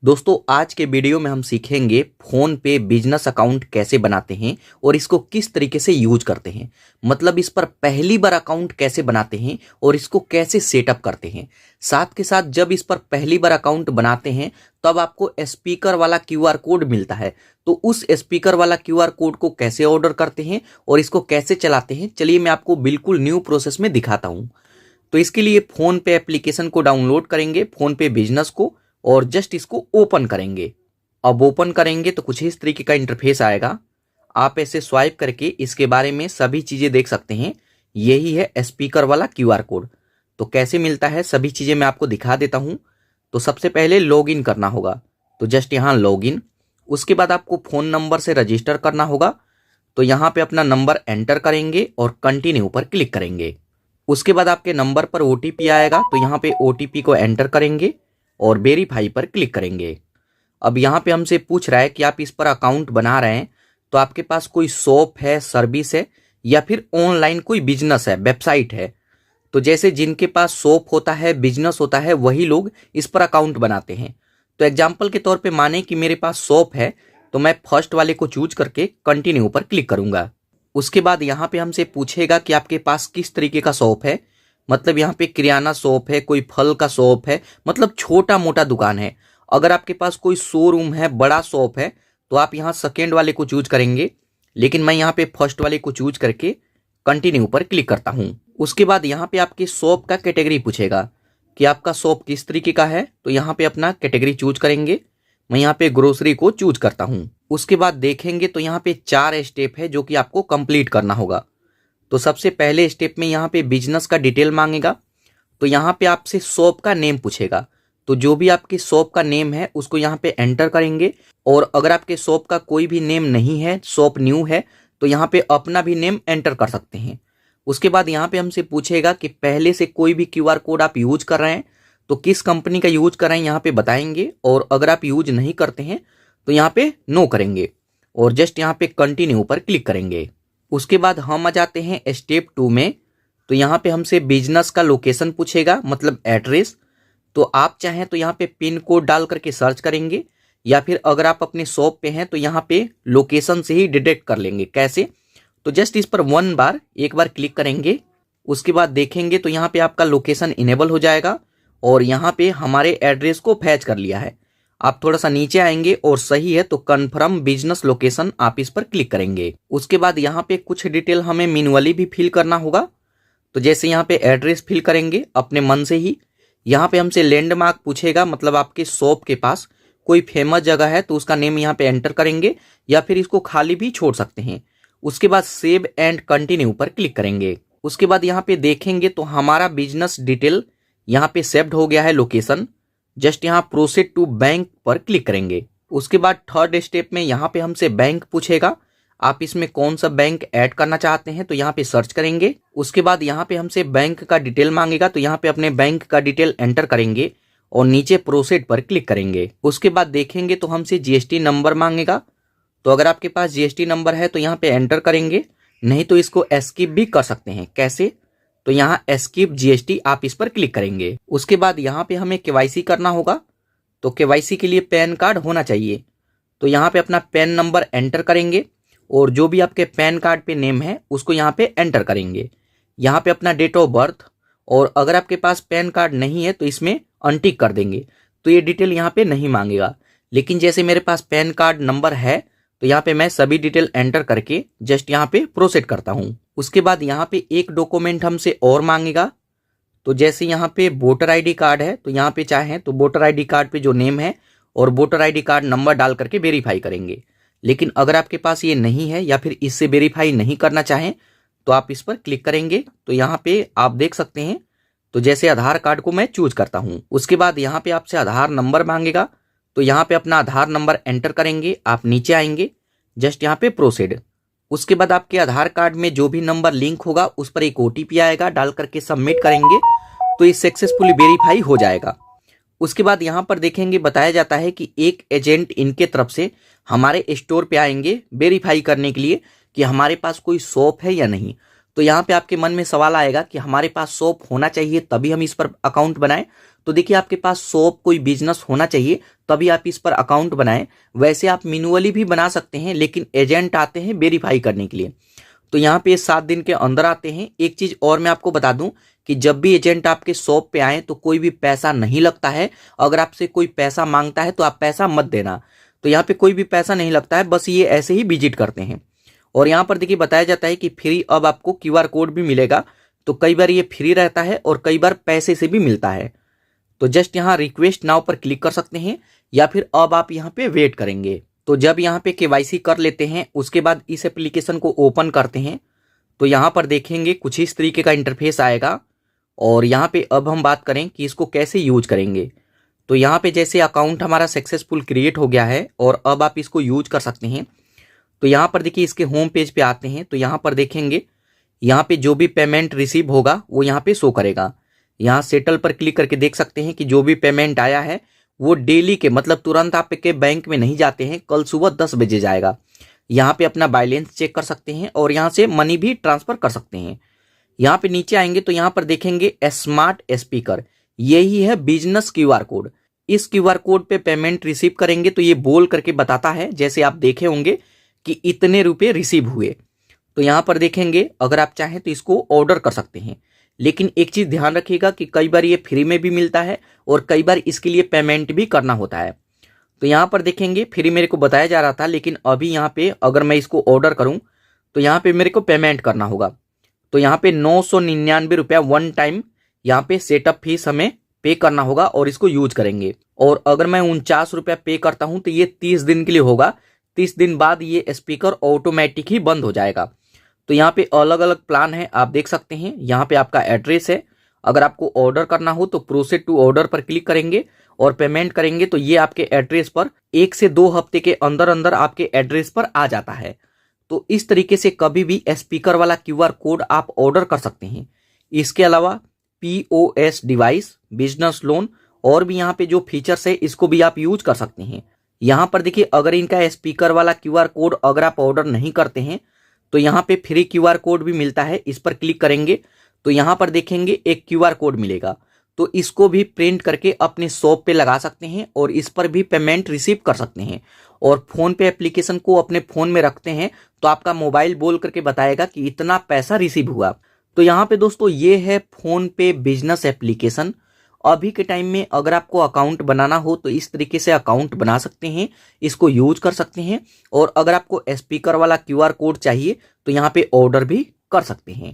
दोस्तों आज के वीडियो में हम सीखेंगे फोन पे बिजनेस अकाउंट कैसे बनाते हैं और इसको किस तरीके से यूज करते हैं। मतलब इस पर पहली बार अकाउंट कैसे बनाते हैं और इसको कैसे सेटअप करते हैं। साथ के साथ जब इस पर पहली बार अकाउंट बनाते हैं तब आपको स्पीकर वाला क्यूआर कोड मिलता है, तो उस स्पीकर वाला क्यूआर कोड को कैसे ऑर्डर करते हैं और इसको कैसे चलाते हैं, चलिए मैं आपको बिल्कुल न्यू प्रोसेस में दिखाता हूँ। तो इसके लिए फोन पे एप्लीकेशन को डाउनलोड करेंगे, फोन पे बिजनेस को, और जस्ट इसको ओपन करेंगे। अब ओपन करेंगे तो कुछ इस तरीके का इंटरफेस आएगा। आप ऐसे स्वाइप करके इसके बारे में सभी चीज़ें देख सकते हैं। यही है स्पीकर वाला क्यूआर कोड। तो कैसे मिलता है सभी चीज़ें मैं आपको दिखा देता हूं। तो सबसे पहले लॉगिन करना होगा, तो जस्ट यहाँ लॉगिन। उसके बाद आपको फ़ोन नंबर से रजिस्टर करना होगा, तो यहाँ पे अपना नंबर एंटर करेंगे और कंटिन्यू पर क्लिक करेंगे। उसके बाद आपके नंबर पर ओटीपी आएगा, तो यहाँ पे ओटीपी को एंटर करेंगे और वेरीफाई पर क्लिक करेंगे। अब यहाँ पे हमसे पूछ रहा है कि आप इस पर अकाउंट बना रहे हैं तो आपके पास कोई शॉप है, सर्विस है, या फिर ऑनलाइन कोई बिजनेस है, वेबसाइट है। तो जैसे जिनके पास शॉप होता है, बिजनेस होता है, वही लोग इस पर अकाउंट बनाते हैं। तो एग्जाम्पल के तौर पे माने कि मेरे पास शॉप है, तो मैं फर्स्ट वाले को चूज करके कंटिन्यू पर क्लिक करूंगा। उसके बाद यहाँ पे हमसे पूछेगा कि आपके पास किस तरीके का शॉप है। मतलब यहाँ पे किराना शॉप है, कोई फल का शॉप है, मतलब छोटा मोटा दुकान है। अगर आपके पास कोई शोरूम है, बड़ा शॉप है, तो आप यहाँ सेकेंड वाले को चूज करेंगे। लेकिन मैं यहाँ पे फर्स्ट वाले को चूज करके कंटिन्यू पर क्लिक करता हूँ। उसके बाद यहाँ पे आपकी शॉप का कैटेगरी पूछेगा कि आपका शॉप किस तरीके का है, तो यहाँ पे अपना कैटेगरी चूज करेंगे। मैं यहाँ पे ग्रोसरी को चूज करता हूँ। उसके बाद देखेंगे तो यहाँ पे 4 स्टेप है जो कि आपको कंप्लीट करना होगा। तो सबसे पहले स्टेप में यहाँ पे बिजनेस का डिटेल मांगेगा, तो यहाँ पे आपसे शॉप का नेम पूछेगा। तो जो भी आपकी शॉप का नेम है उसको यहाँ पे एंटर करेंगे। और अगर आपके शॉप का कोई भी नेम नहीं है, शॉप न्यू है, तो यहाँ पे अपना भी नेम एंटर कर सकते हैं। उसके बाद यहाँ पे हमसे पूछेगा कि पहले से कोई भी क्यूआर कोड आप यूज कर रहे हैं तो किस कंपनी का यूज कर रहे हैं यहाँ पे बताएंगे, और अगर आप यूज नहीं करते हैं तो यहाँ पे नो करेंगे और जस्ट यहाँ पे कंटिन्यू पर क्लिक करेंगे। उसके बाद हम आ जाते हैं स्टेप 2 में। तो यहाँ पे हमसे बिजनेस का लोकेशन पूछेगा, मतलब एड्रेस। तो आप चाहें तो यहाँ पे पिन कोड डाल करके सर्च करेंगे, या फिर अगर आप अपने शॉप पे हैं तो यहाँ पे लोकेशन से ही डिटेक्ट कर लेंगे। कैसे? तो जस्ट इस पर एक बार क्लिक करेंगे। उसके बाद देखेंगे तो यहाँ पे आपका लोकेशन इनेबल हो जाएगा और यहाँ पे हमारे एड्रेस को फैच कर लिया है। आप थोड़ा सा नीचे आएंगे और सही है तो कन्फर्म बिजनेस लोकेशन आप इस पर क्लिक करेंगे। उसके बाद यहाँ पे कुछ डिटेल हमें मैन्युअली भी फिल करना होगा। तो जैसे यहाँ पे एड्रेस फिल करेंगे अपने मन से ही। यहाँ पे हमसे लैंडमार्क पूछेगा, मतलब आपके शॉप के पास कोई फेमस जगह है तो उसका नेम यहाँ पे एंटर करेंगे, या फिर इसको खाली भी छोड़ सकते हैं। उसके बाद सेव एंड कंटिन्यू पर क्लिक करेंगे। उसके बाद यहाँ पे देखेंगे तो हमारा बिजनेस डिटेल यहाँ पे सेव्ड हो गया है, लोकेशन। जस्ट यहाँ प्रोसीड टू बैंक पर क्लिक करेंगे। उसके बाद थर्ड स्टेप में यहाँ पे हमसे बैंक पूछेगा, आप इसमें कौन सा बैंक ऐड करना चाहते हैं, तो यहाँ पे सर्च करेंगे। उसके बाद यहाँ पे हमसे बैंक का डिटेल मांगेगा, तो यहाँ पे अपने बैंक का डिटेल एंटर करेंगे और नीचे प्रोसीड पर क्लिक करेंगे। उसके बाद देखेंगे तो हमसे जीएसटी नंबर मांगेगा, तो अगर आपके पास जीएसटी नंबर है तो यहाँ पे एंटर करेंगे, नहीं तो इसको स्किप भी कर सकते हैं। कैसे? तो यहाँ स्किप जीएसटी आप इस पर क्लिक करेंगे। उसके बाद यहाँ पे हमें केवाईसी करना होगा, तो केवाईसी के लिए पैन कार्ड होना चाहिए। तो यहाँ पे अपना पैन नंबर एंटर करेंगे और जो भी आपके पैन कार्ड पे नेम है उसको यहाँ पे एंटर करेंगे। यहाँ पे अपना डेट ऑफ बर्थ, और अगर आपके पास पैन कार्ड नहीं है तो इसमें अनटिक कर देंगे, तो ये डिटेल यहाँ पे नहीं मांगेगा। लेकिन जैसे मेरे पास पैन कार्ड नंबर है तो यहाँ पे मैं सभी डिटेल एंटर करके जस्ट यहाँ पे प्रोसीड करता हूँ। उसके बाद यहाँ पे एक डॉक्यूमेंट हमसे और मांगेगा। तो जैसे यहाँ पे वोटर आईडी कार्ड है तो यहाँ पे चाहें तो वोटर आईडी कार्ड पे जो नेम है और वोटर आईडी कार्ड नंबर डाल करके वेरीफाई करेंगे। लेकिन अगर आपके पास ये नहीं है या फिर इससे वेरीफाई नहीं करना चाहें तो आप इस पर क्लिक करेंगे। तो यहाँ पे आप देख सकते हैं, तो जैसे आधार कार्ड को मैं चूज करता हूँ। उसके बाद यहाँ पे आपसे आधार नंबर मांगेगा, तो यहाँ पे अपना आधार नंबर एंटर करेंगे। आप नीचे आएंगे, जस्ट यहाँ पे प्रोसीड। उसके बाद आपके आधार कार्ड में जो भी नंबर लिंक होगा उस पर एक ओटीपी आएगा, डाल करके सबमिट करेंगे तो ये सक्सेसफुली वेरीफाई हो जाएगा। उसके बाद यहाँ पर देखेंगे बताया जाता है कि एक एजेंट इनके तरफ से हमारे स्टोर पे आएंगे वेरीफाई करने के लिए कि हमारे पास कोई शॉप है या नहीं। तो यहाँ पे आपके मन में सवाल आएगा कि हमारे पास शॉप होना चाहिए तभी हम इस पर अकाउंट बनाएं। तो देखिए, आपके पास शॉप कोई बिजनेस होना चाहिए तभी आप इस पर अकाउंट बनाएं। वैसे आप मैन्युअली भी बना सकते हैं, लेकिन एजेंट आते हैं वेरीफाई करने के लिए। तो यहाँ पे 7 दिन के अंदर आते हैं। एक चीज और मैं आपको बता दूं कि जब भी एजेंट आपके शॉप पे आए तो कोई भी पैसा नहीं लगता है। अगर आपसे कोई पैसा मांगता है तो आप पैसा मत देना। तो यहाँ पे कोई भी पैसा नहीं लगता है, बस ये ऐसे ही विजिट करते हैं। और यहाँ पर देखिए बताया जाता है कि फ्री अब आपको क्यूआर कोड भी मिलेगा। तो कई बार ये फ्री रहता है और कई बार पैसे से भी मिलता है। तो जस्ट यहाँ रिक्वेस्ट नाउ पर क्लिक कर सकते हैं, या फिर अब आप यहाँ पे वेट करेंगे। तो जब यहाँ पे केवाईसी कर लेते हैं उसके बाद इस एप्लीकेशन को ओपन करते हैं तो यहाँ पर देखेंगे कुछ इस तरीके का इंटरफेस आएगा। और यहाँ पे अब हम बात करें कि इसको कैसे यूज करेंगे। तो यहाँ पे जैसे अकाउंट हमारा सक्सेसफुल क्रिएट हो गया है और अब आप इसको यूज कर सकते हैं। तो यहाँ पर देखिए इसके होम पेज पे आते हैं तो यहाँ पर देखेंगे, यहाँ पे जो भी पेमेंट रिसीव होगा वो यहाँ पे शो करेगा। यहाँ सेटल पर क्लिक करके देख सकते हैं कि जो भी पेमेंट आया है वो डेली के मतलब तुरंत आपके बैंक में नहीं जाते हैं, कल सुबह 10 बजे जाएगा। यहाँ पे अपना बैलेंस चेक कर सकते हैं और यहाँ से मनी भी ट्रांसफर कर सकते हैं। यहाँ पे नीचे आएंगे तो यहाँ पर देखेंगे स्मार्ट स्पीकर, यही है बिजनेस क्यूआर कोड। इस क्यूआर कोड पे पेमेंट रिसीव करेंगे तो ये बोल करके बताता है, जैसे आप देखे होंगे कि इतने रुपए रिसीव हुए। तो यहाँ पर देखेंगे अगर आप चाहें तो इसको ऑर्डर कर सकते हैं, लेकिन एक चीज ध्यान रखिएगा कि कई बार ये फ्री में भी मिलता है और कई बार इसके लिए पेमेंट भी करना होता है। तो यहाँ पर देखेंगे फ्री मेरे को बताया जा रहा था, लेकिन अभी यहाँ पे अगर मैं इसको ऑर्डर करूँ तो यहाँ पे मेरे को पेमेंट करना होगा। तो यहाँ पे 999 रुपया वन टाइम यहाँ पे सेटअप फीस हमें पे करना होगा और इसको यूज करेंगे। और अगर मैं 49 रुपया पे करता हूँ तो ये 30 दिन के लिए होगा। 30 दिन बाद ये स्पीकर ऑटोमेटिक ही बंद हो जाएगा। तो यहाँ पे अलग अलग प्लान है, आप देख सकते हैं। यहाँ पे आपका एड्रेस है, अगर आपको ऑर्डर करना हो तो प्रोसीड टू ऑर्डर पर क्लिक करेंगे और पेमेंट करेंगे तो ये आपके एड्रेस पर 1 से 2 हफ्ते के अंदर अंदर आपके एड्रेस पर आ जाता है। तो इस तरीके से कभी भी स्पीकर वाला क्यूआर कोड आप ऑर्डर कर सकते हैं। इसके अलावा पीओएस डिवाइस, बिजनेस लोन और भी यहाँ पे जो फीचर्स है इसको भी आप यूज कर सकते हैं। यहाँ पर देखिए अगर इनका स्पीकर वाला क्यूआर कोड अगर आप ऑर्डर नहीं करते हैं तो यहाँ पे फ्री क्यूआर कोड भी मिलता है। इस पर क्लिक करेंगे तो यहाँ पर देखेंगे एक क्यूआर कोड मिलेगा, तो इसको भी प्रिंट करके अपने शॉप पे लगा सकते हैं और इस पर भी पेमेंट रिसीव कर सकते हैं। और फोन पे एप्लीकेशन को अपने फोन में रखते हैं तो आपका मोबाइल बोल करके बताएगा कि इतना पैसा रिसीव हुआ। तो यहाँ पे दोस्तों ये है फोन पे बिजनेस एप्लीकेशन। अभी के टाइम में अगर आपको अकाउंट बनाना हो तो इस तरीके से अकाउंट बना सकते हैं, इसको यूज कर सकते हैं। और अगर आपको स्पीकर वाला क्यूआर कोड चाहिए तो यहाँ पे ऑर्डर भी कर सकते हैं।